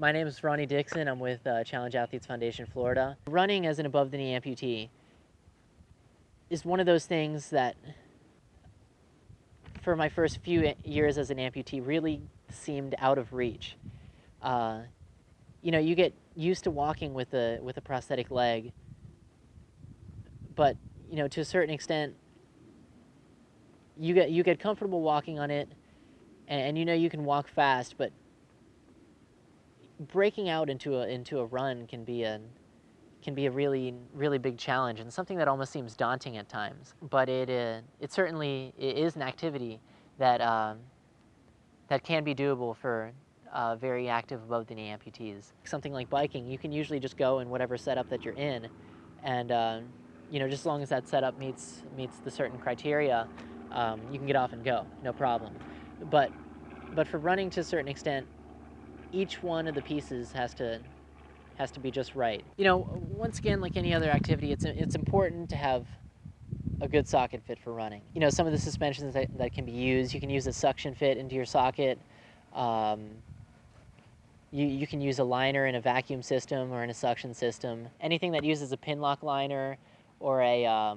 My name is Ronnie Dickson. I'm with Challenge Athletes Foundation Florida. Running as an above-the-knee amputee is one of those things that, for my first few years as an amputee, really seemed out of reach. You get used to walking with a prosthetic leg, but to a certain extent, you get comfortable walking on it, and you can walk fast, but breaking out into a run can be a really big challenge, and something that almost seems daunting at times. But it certainly is an activity that that can be doable for very active above the knee amputees. Something like biking, you can usually just go in whatever setup that you're in, and just as long as that setup meets the certain criteria, you can get off and go, no problem. But for running, to a certain extent, each one of the pieces has to be just right. Once again, like any other activity, it's important to have a good socket fit for running. Some of the suspensions that can be used, you can use a suction fit into your socket. You can use a liner in a vacuum system or in a suction system. Anything that uses a pin lock liner or a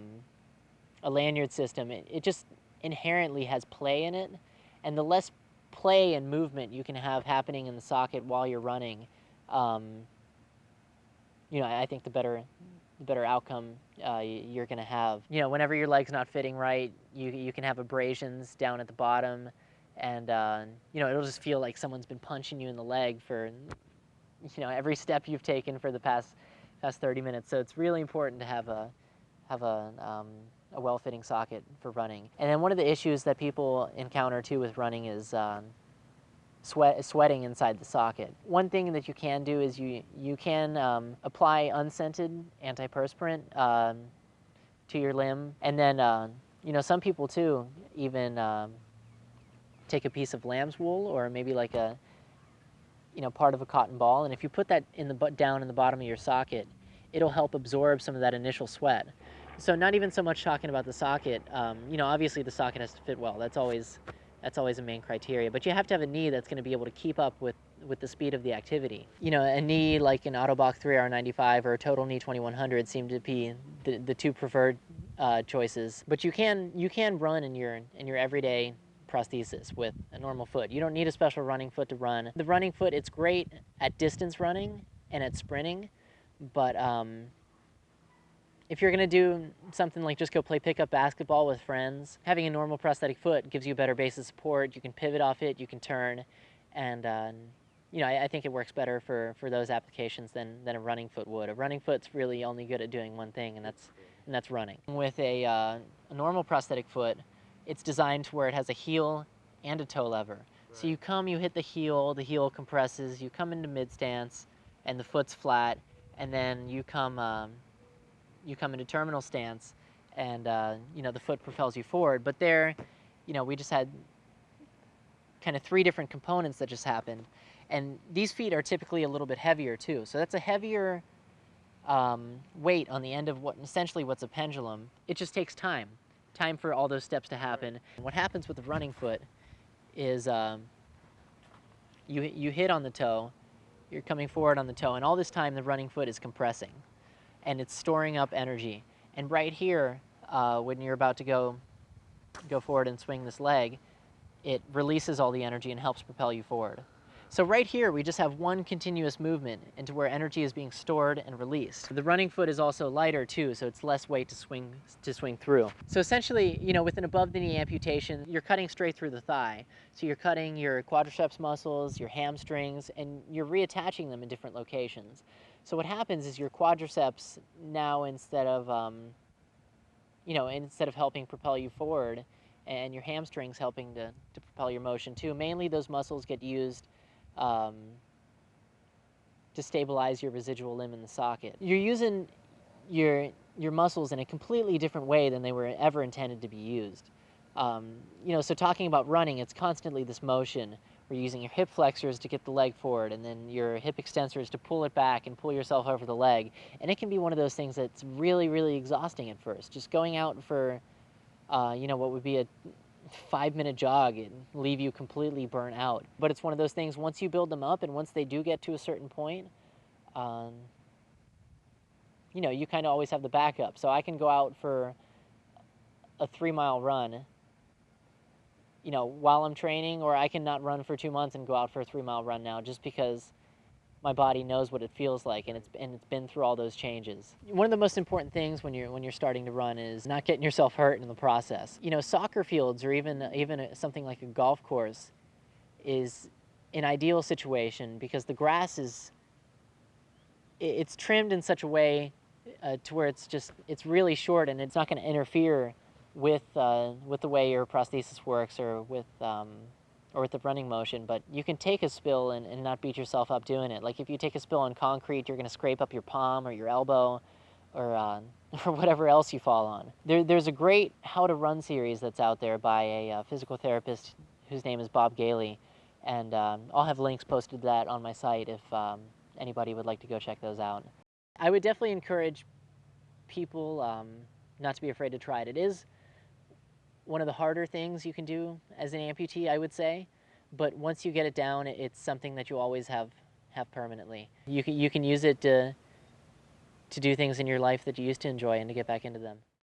lanyard system, it just inherently has play in it. And the less play and movement you can have happening in the socket while you're running, I think the better outcome you're going to have. Whenever your leg's not fitting right, you can have abrasions down at the bottom, and it'll just feel like someone's been punching you in the leg for every step you've taken for the past 30 minutes. So it's really important to have a well-fitting socket for running. And then one of the issues that people encounter too with running is sweating inside the socket. One thing that you can do is you can apply unscented antiperspirant to your limb, and then some people too even take a piece of lamb's wool or maybe like a part of a cotton ball, and if you put that down in the bottom of your socket, it'll help absorb some of that initial sweat. So not even so much talking about the socket. Obviously the socket has to fit well. That's always a main criteria. But you have to have a knee that's going to be able to keep up with the speed of the activity. A knee like an Autobach 3R95 or a Total Knee 2100 seem to be the two preferred choices. But you can run in your everyday prosthesis with a normal foot. You don't need a special running foot to run. The running foot, it's great at distance running and at sprinting, but if you're going to do something like just go play pickup basketball with friends, having a normal prosthetic foot gives you a better base of support. You can pivot off it, you can turn, and I think it works better for those applications than a running foot would. A running foot's really only good at doing one thing, and that's running. With a normal prosthetic foot, it's designed to where it has a heel and a toe lever. Right. So you hit the heel compresses, you come into mid stance, and the foot's flat, and then you come into terminal stance, and the foot propels you forward. But there, we just had kind of three different components that just happened, and these feet are typically a little bit heavier too. So that's a heavier weight on the end of what's a pendulum. It just takes time for all those steps to happen. What happens with the running foot is you hit on the toe, you're coming forward on the toe, and all this time the running foot is compressing, and it's storing up energy. And right here, when you're about to go forward and swing this leg, it releases all the energy and helps propel you forward. So right here, we just have one continuous movement into where energy is being stored and released. The running foot is also lighter too, so it's less weight to swing through. So essentially, with an above-the-knee amputation, you're cutting straight through the thigh. So you're cutting your quadriceps muscles, your hamstrings, and you're reattaching them in different locations. So what happens is your quadriceps now, instead of helping propel you forward, and your hamstrings helping to propel your motion too, mainly those muscles get used to stabilize your residual limb in the socket. You're using your muscles in a completely different way than they were ever intended to be used. So talking about running, it's constantly this motion. We're using your hip flexors to get the leg forward, and then your hip extensors to pull it back and pull yourself over the leg. And it can be one of those things that's really, really exhausting at first. Just going out for, what would be 5-minute jog and leave you completely burnt out. But it's one of those things, once you build them up and once they do get to a certain point, um, you know, you kind of always have the backup. So I can go out for a 3-mile run, you know, while I'm training, or I can not run for 2 months and go out for a 3-mile run now, just because my body knows what it feels like, and it's been through all those changes. One of the most important things when you're starting to run is not getting yourself hurt in the process. You know, soccer fields or even something like a golf course is an ideal situation because the grass is it's trimmed in such a way to where it's really short and it's not going to interfere with the way your prosthesis works or with the running motion. But you can take a spill and not beat yourself up doing it. Like if you take a spill on concrete, you're going to scrape up your palm or your elbow or or whatever else you fall on. There's a great How to Run series that's out there by a physical therapist whose name is Bob Gailey, and I'll have links posted to that on my site if anybody would like to go check those out. I would definitely encourage people not to be afraid to try it. It is one of the harder things you can do as an amputee, I would say, but once you get it down, it's something that you always have permanently. You can use it to do things in your life that you used to enjoy and to get back into them.